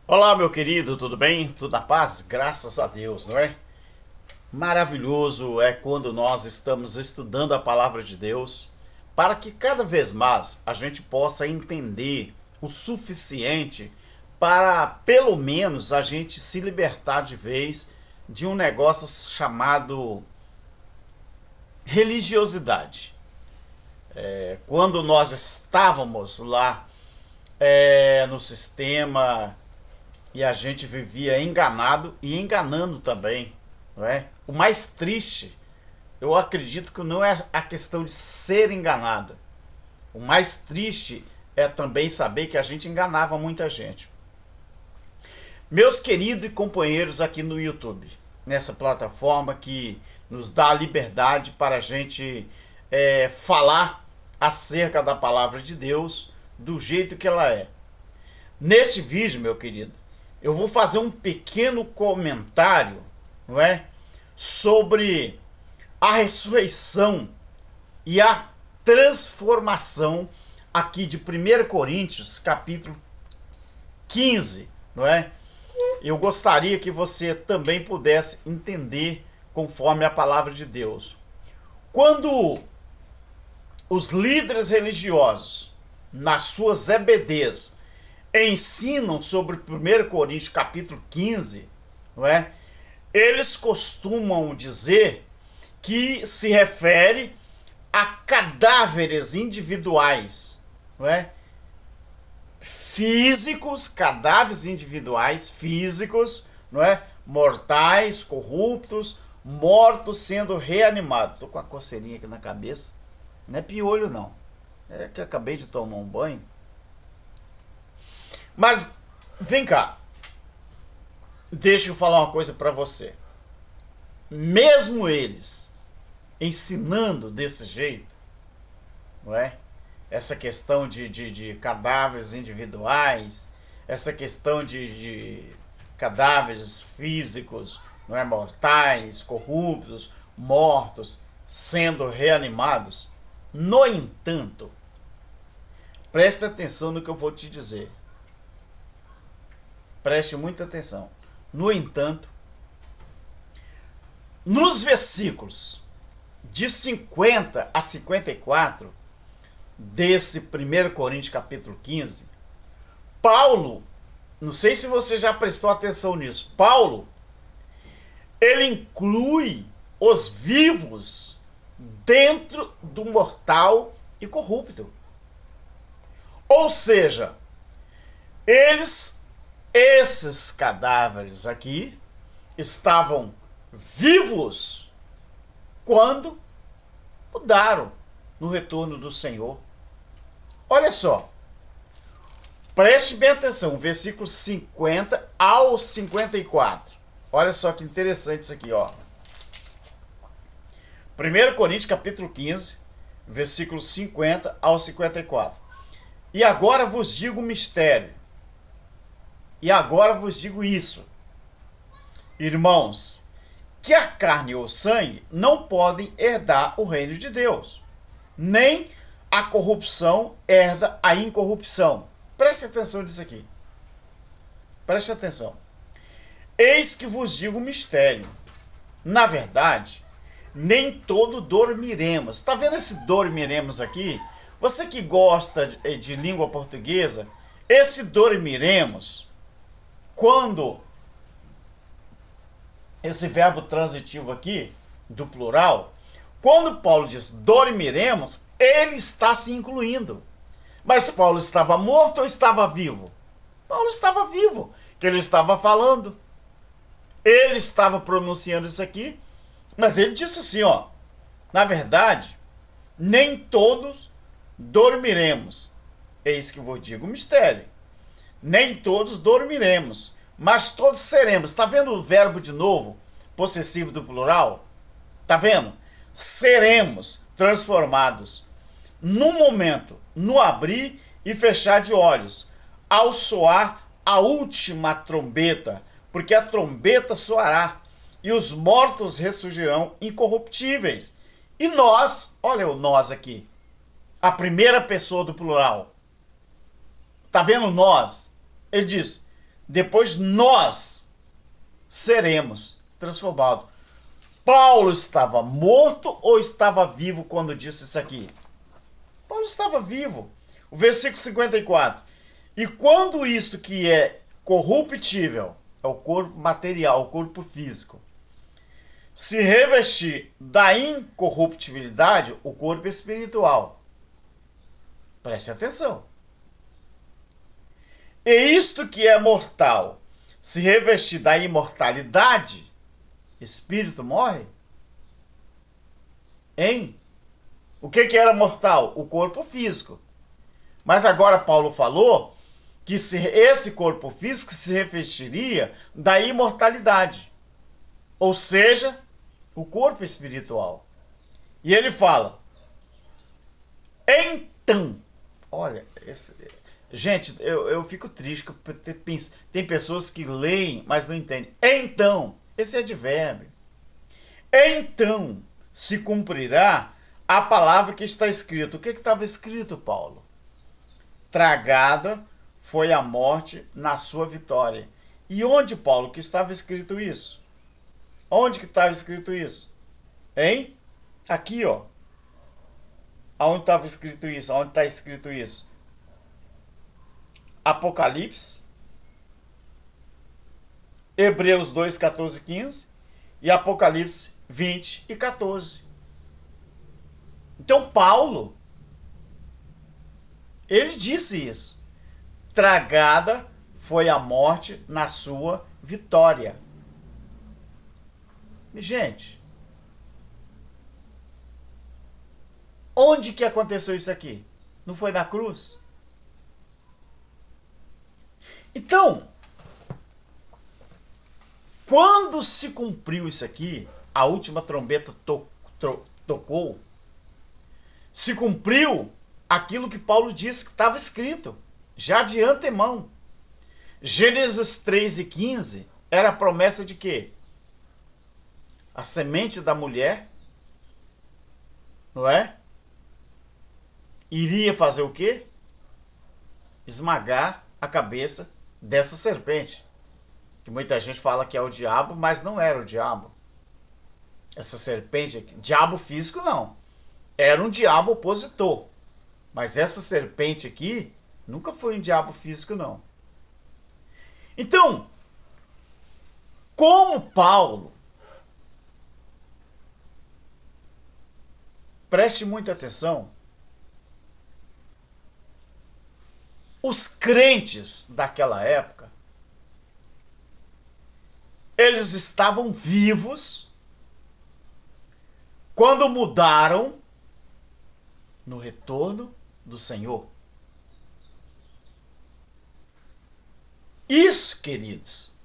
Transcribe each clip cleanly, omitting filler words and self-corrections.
Olá, meu querido, tudo bem? Tudo na paz? Graças a Deus, não é? Maravilhoso é quando nós estamos estudando a palavra de Deus para que cada vez mais a gente possa entender o suficiente para, pelo menos, a gente se libertar de vez de um negócio chamado religiosidade. Quando nós estávamos lá no sistema e a gente vivia enganado e enganando também, não é? O mais triste, eu acredito que não é a questão de ser enganado. O mais triste é também saber que a gente enganava muita gente. Meus queridos e companheiros aqui no YouTube, nessa plataforma que nos dá a liberdade para a gente falar acerca da palavra de Deus do jeito que ela é. Neste vídeo, meu querido, eu vou fazer um pequeno comentário, não é, sobre a ressurreição e a transformação aqui de 1 Coríntios, capítulo 15, não é? Eu gostaria que você também pudesse entender conforme a palavra de Deus. Quando os líderes religiosos, nas suas EBDs, ensinam sobre 1 Coríntios capítulo 15, não é? Eles costumam dizer que se refere a cadáveres individuais, não é? Físicos, cadáveres individuais físicos, não é? Mortais, corruptos, mortos sendo reanimados. Tô com uma coceirinha aqui na cabeça. Não é piolho não. É que eu acabei de tomar um banho. Mas vem cá, deixa eu falar uma coisa para você. Mesmo eles ensinando desse jeito, não é? Essa questão de cadáveres individuais, essa questão de cadáveres físicos, não é? Mortais, corruptos, mortos, sendo reanimados. No entanto, preste atenção no que eu vou te dizer. Preste muita atenção. No entanto, nos versículos de 50 a 54 desse 1 Coríntios capítulo 15, Paulo, não sei se você já prestou atenção nisso, Paulo, ele inclui os vivos dentro do mortal e corrupto. Ou seja, esses cadáveres aqui estavam vivos quando mudaram no retorno do Senhor. Olha só, preste bem atenção, versículo 50 ao 54. Olha só que interessante isso aqui, ó. 1 Coríntios capítulo 15, versículo 50 ao 54. E agora vos digo um mistério. E agora vos digo isso, irmãos, que a carne ou o sangue não podem herdar o reino de Deus, nem a corrupção herda a incorrupção. Preste atenção nisso aqui. Preste atenção. Eis que vos digo um mistério. Na verdade, nem todo dormiremos. Está vendo esse dormiremos aqui? Você que gosta de língua portuguesa, esse dormiremos, quando esse verbo transitivo aqui, do plural, quando Paulo diz dormiremos, ele está se incluindo. Mas Paulo estava morto ou estava vivo? Paulo estava vivo, que ele estava falando. Ele estava pronunciando isso aqui, mas ele disse assim, ó, na verdade, nem todos dormiremos. Eis que vos digo o mistério. Nem todos dormiremos, mas todos seremos. Está vendo o verbo de novo, possessivo do plural? Está vendo? Seremos transformados no momento, no abrir e fechar de olhos, ao soar a última trombeta, porque a trombeta soará e os mortos ressurgirão incorruptíveis. E nós, olha o nós aqui, a primeira pessoa do plural. Está vendo nós? Ele diz, depois nós seremos transformados. Paulo estava morto ou estava vivo quando disse isso aqui? Paulo estava vivo. O versículo 54. E quando isto que é corruptível, é o corpo material, o corpo físico, se revestir da incorruptibilidade, o corpo espiritual. Preste atenção. E isto que é mortal, se revestir da imortalidade, espírito morre? Hein? O que era mortal? O corpo físico. Mas agora Paulo falou que esse corpo físico se revestiria da imortalidade. Ou seja, o corpo espiritual. E ele fala, então, olha, gente, eu fico triste, porque tem pessoas que leem, mas não entendem. Então, esse é advérbio. Então se cumprirá a palavra que está escrita. O que estava escrito, Paulo? Tragada foi a morte na sua vitória. E onde, Paulo, que estava escrito isso? Onde que estava escrito isso? Hein? Aqui, ó. Aonde estava escrito isso? Onde está escrito isso? Apocalipse, Hebreus 2, 14 e 15 e Apocalipse 20 e 14. Então Paulo, ele disse isso. Tragada foi a morte na sua vitória. Gente, onde que aconteceu isso aqui? Não foi na cruz? Então, quando se cumpriu isso aqui, a última trombeta tocou, se cumpriu aquilo que Paulo disse que estava escrito, já de antemão. Gênesis 3 e 15 era a promessa de quê? A semente da mulher, não é? Iria fazer o quê? Esmagar a cabeça dessa serpente. Que muita gente fala que é o diabo, mas não era o diabo. Essa serpente, diabo físico não. Era um diabo opositor. Mas essa serpente aqui nunca foi um diabo físico não. Então, como Paulo, preste muita atenção, os crentes daquela época, eles estavam vivos quando mudaram no retorno do Senhor. Isso, queridos,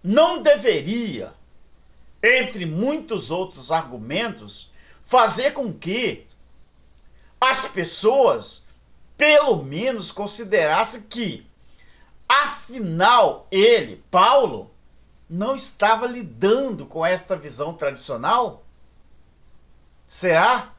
não deveria, entre muitos outros argumentos, fazer com que as pessoas, pelo menos, considerassem que, afinal, ele, Paulo, não estava lidando com esta visão tradicional? Será?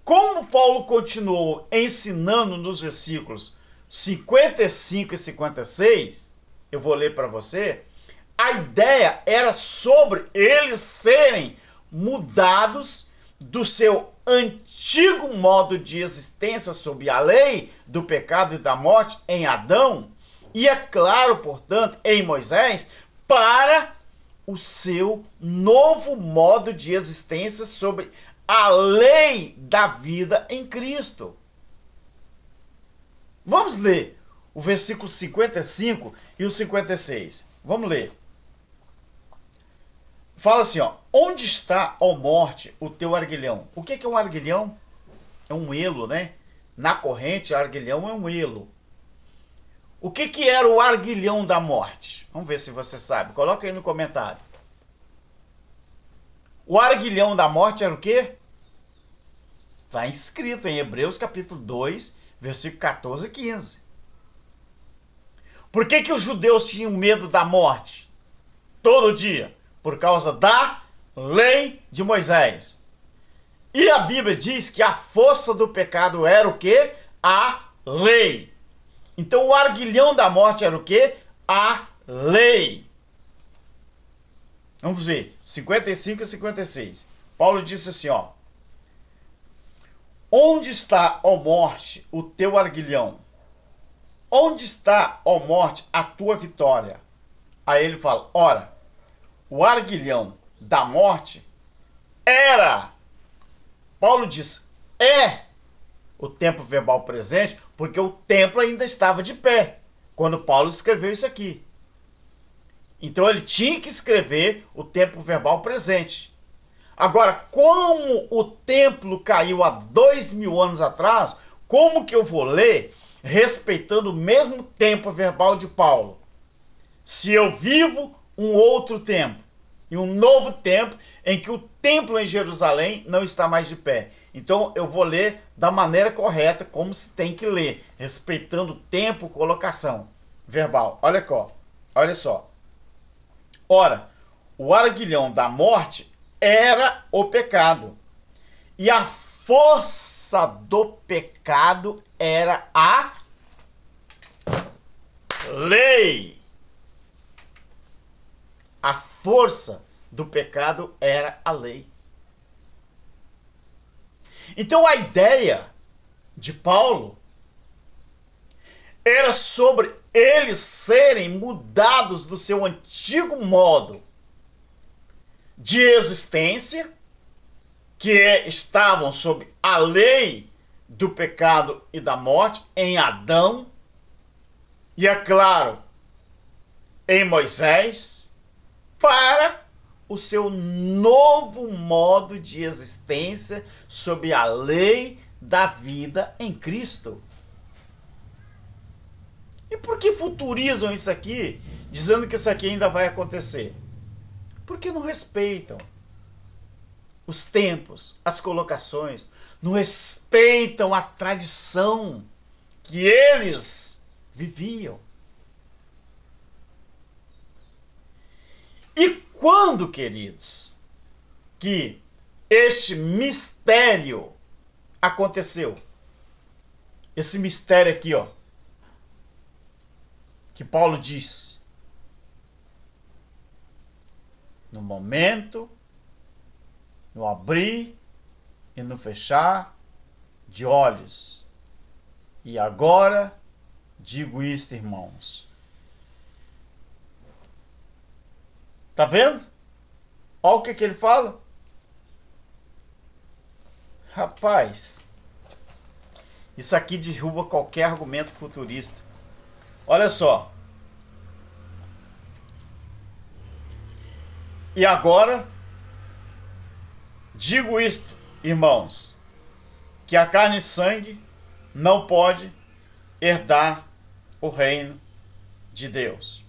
Como Paulo continuou ensinando nos versículos 55 e 56, eu vou ler para você, a ideia era sobre eles serem mudados do seu antigo modo de existência sob a lei do pecado e da morte em Adão, e é claro, portanto, em Moisés, para o seu novo modo de existência sobre a lei da vida em Cristo. Vamos ler o versículo 55 e o 56. Vamos ler. Fala assim, ó. Onde está, ó morte, o teu arguilhão? O que é um arguilhão? É um elo, né? Na corrente, arguilhão é um elo. O que era o arguilhão da morte? Vamos ver se você sabe. Coloca aí no comentário. O arguilhão da morte era o quê? Está escrito em Hebreus capítulo 2, versículo 14 e 15. Por que os judeus tinham medo da morte? Todo dia. Por causa da lei de Moisés. E a Bíblia diz que a força do pecado era o quê? A lei. Então o arguilhão da morte era o quê? A lei. Vamos ver, 55 e 56. Paulo disse assim, ó. Onde está, ó morte, o teu arguilhão? Onde está, ó morte, a tua vitória? Aí ele fala, ora, o arguilhão da morte era, Paulo diz, é o tempo verbal presente, porque o templo ainda estava de pé, quando Paulo escreveu isso aqui. Então ele tinha que escrever o tempo verbal presente. Agora, como o templo caiu há 2000 anos atrás, como que eu vou ler respeitando o mesmo tempo verbal de Paulo? Se eu vivo um outro tempo, e um novo tempo em que o templo em Jerusalém não está mais de pé. Então eu vou ler da maneira correta, como se tem que ler, respeitando tempo, colocação verbal. Olha só. Ora, o arguilhão da morte era o pecado. E a força do pecado era a lei. A força do pecado era a lei. Então a ideia de Paulo era sobre eles serem mudados do seu antigo modo de existência, que estavam sob a lei do pecado e da morte em Adão, e é claro, em Moisés, para o seu novo modo de existência sob a lei da vida em Cristo. E por que futurizam isso aqui, dizendo que isso aqui ainda vai acontecer? Porque não respeitam os tempos, as colocações, não respeitam a tradição que eles viviam. E quando, queridos, que este mistério aconteceu? Esse mistério aqui, ó, que Paulo diz: no momento, no abrir e no fechar de olhos. E agora digo isto, irmãos. Tá vendo? Olha o que ele fala. Rapaz, isso aqui derruba qualquer argumento futurista. Olha só. E agora, digo isto, irmãos, que a carne e sangue não pode herdar o reino de Deus.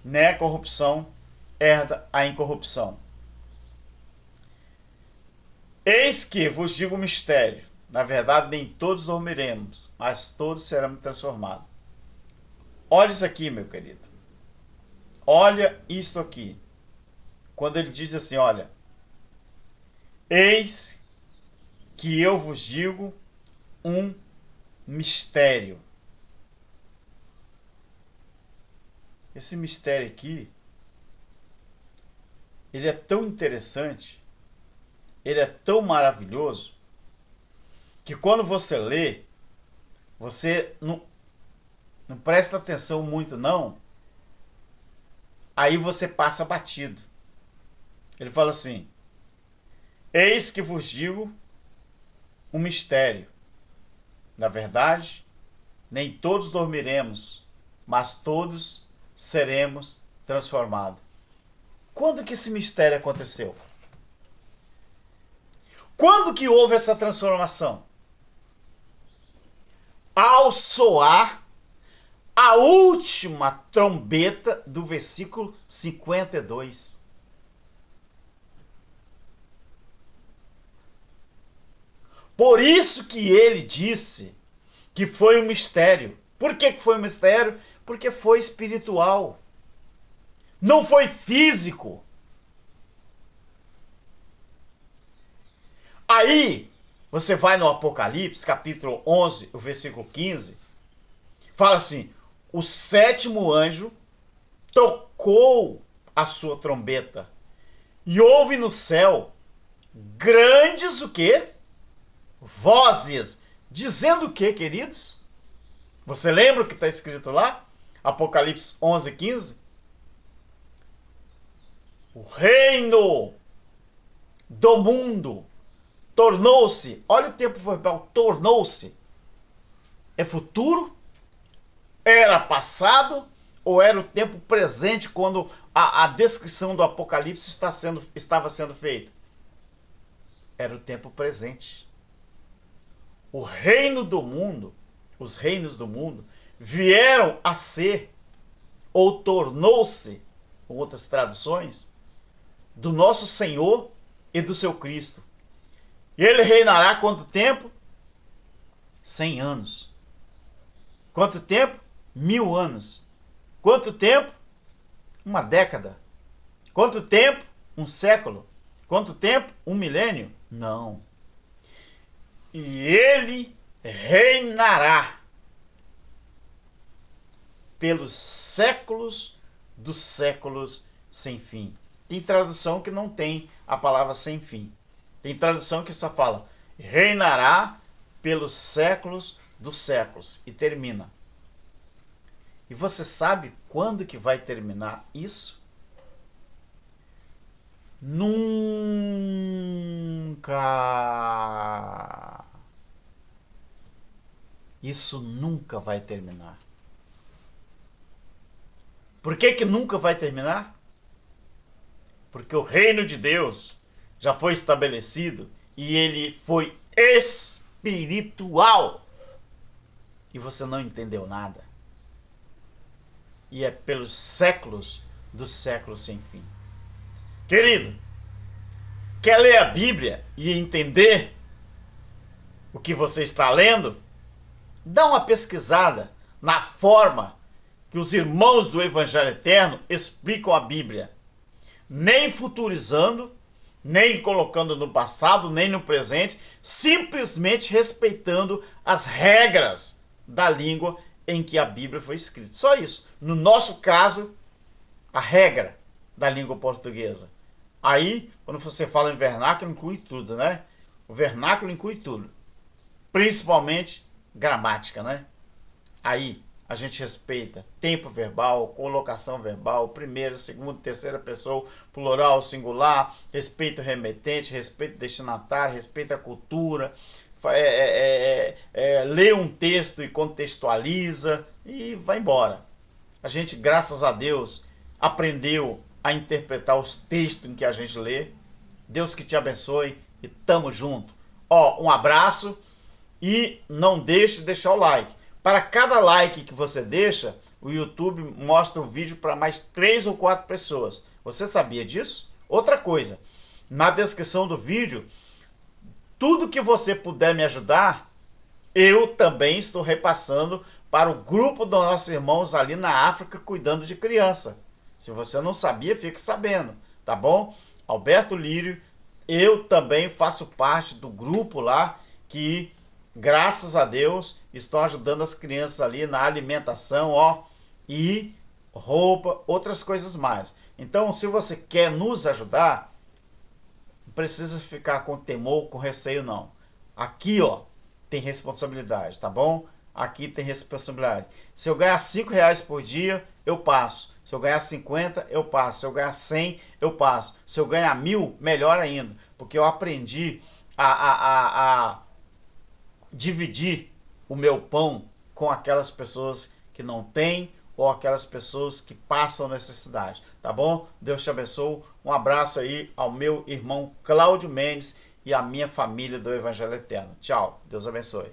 Nem a corrupção herda a incorrupção. Eis que vos digo um mistério. Na verdade, nem todos dormiremos, mas todos seremos transformados. Olha isso aqui, meu querido. Olha isto aqui. Quando ele diz assim, olha, eis que eu vos digo um mistério. Esse mistério aqui, ele é tão interessante, ele é tão maravilhoso, que quando você lê, você não presta atenção muito não, aí você passa batido. Ele fala assim, eis que vos digo um mistério. Na verdade, nem todos dormiremos, mas todos seremos transformados. Quando que esse mistério aconteceu? Quando que houve essa transformação? Ao soar a última trombeta do versículo 52. Por isso que ele disse que foi um mistério. Por que foi um mistério? Porque foi espiritual. Não foi físico. Aí, você vai no Apocalipse, capítulo 11, o versículo 15. Fala assim: o sétimo anjo tocou a sua trombeta e houve no céu grandes o quê? Vozes. Dizendo o quê, queridos? Você lembra o que está escrito lá? Apocalipse 11:15. O reino do mundo tornou-se, olha o tempo verbal, tornou-se. É futuro? Era passado? Ou era o tempo presente quando a descrição do Apocalipse estava sendo feita? Era o tempo presente. O reino do mundo, os reinos do mundo, vieram a ser, ou tornou-se, com outras traduções, do nosso Senhor e do seu Cristo. E ele reinará quanto tempo? 100 anos. Quanto tempo? 1000 anos. Quanto tempo? Uma década. Quanto tempo? Um século. Quanto tempo? Um milênio? Não. E ele reinará pelos séculos dos séculos sem fim. Tem tradução que não tem a palavra sem fim. Tem tradução que só fala reinará pelos séculos dos séculos e termina. E você sabe quando que vai terminar isso? Nunca. Isso nunca vai terminar. Por que que nunca vai terminar? Porque o reino de Deus já foi estabelecido e ele foi espiritual. E você não entendeu nada. E é pelos séculos dos séculos sem fim. Querido, quer ler a Bíblia e entender o que você está lendo? Dá uma pesquisada na forma que os irmãos do Evangelho Eterno explicam a Bíblia. Nem futurizando, nem colocando no passado, nem no presente, simplesmente respeitando as regras da língua em que a Bíblia foi escrita. Só isso. No nosso caso, a regra da língua portuguesa. Aí, quando você fala em vernáculo, inclui tudo, né? O vernáculo inclui tudo. Principalmente gramática, né? Aí, a gente respeita tempo verbal, colocação verbal, primeira, segunda, terceira pessoa, plural, singular, respeita o remetente, respeita o destinatário, respeita a cultura, lê um texto e contextualiza e vai embora. A gente, graças a Deus, aprendeu a interpretar os textos em que a gente lê. Deus que te abençoe e tamo junto. Ó, um abraço e não deixe de deixar o like. Para cada like que você deixa, o YouTube mostra o vídeo para mais 3 ou 4 pessoas. Você sabia disso? Outra coisa, na descrição do vídeo, tudo que você puder me ajudar, eu também estou repassando para o grupo dos nossos irmãos ali na África cuidando de criança. Se você não sabia, fique sabendo, tá bom? Alberto Lírio, eu também faço parte do grupo lá que, graças a Deus, estão ajudando as crianças ali na alimentação, ó, e roupa, outras coisas mais. Então, se você quer nos ajudar, não precisa ficar com temor, com receio, não. Aqui, ó, tem responsabilidade, tá bom? Aqui tem responsabilidade. Se eu ganhar R$5 por dia, eu passo. Se eu ganhar 50, eu passo. Se eu ganhar 100, eu passo. Se eu ganhar 1000, melhor ainda. Porque eu aprendi a dividir o meu pão com aquelas pessoas que não têm ou aquelas pessoas que passam necessidade, tá bom? Deus te abençoe. Um abraço aí ao meu irmão Cláudio Mendes e à minha família do Evangelho Eterno. Tchau. Deus abençoe.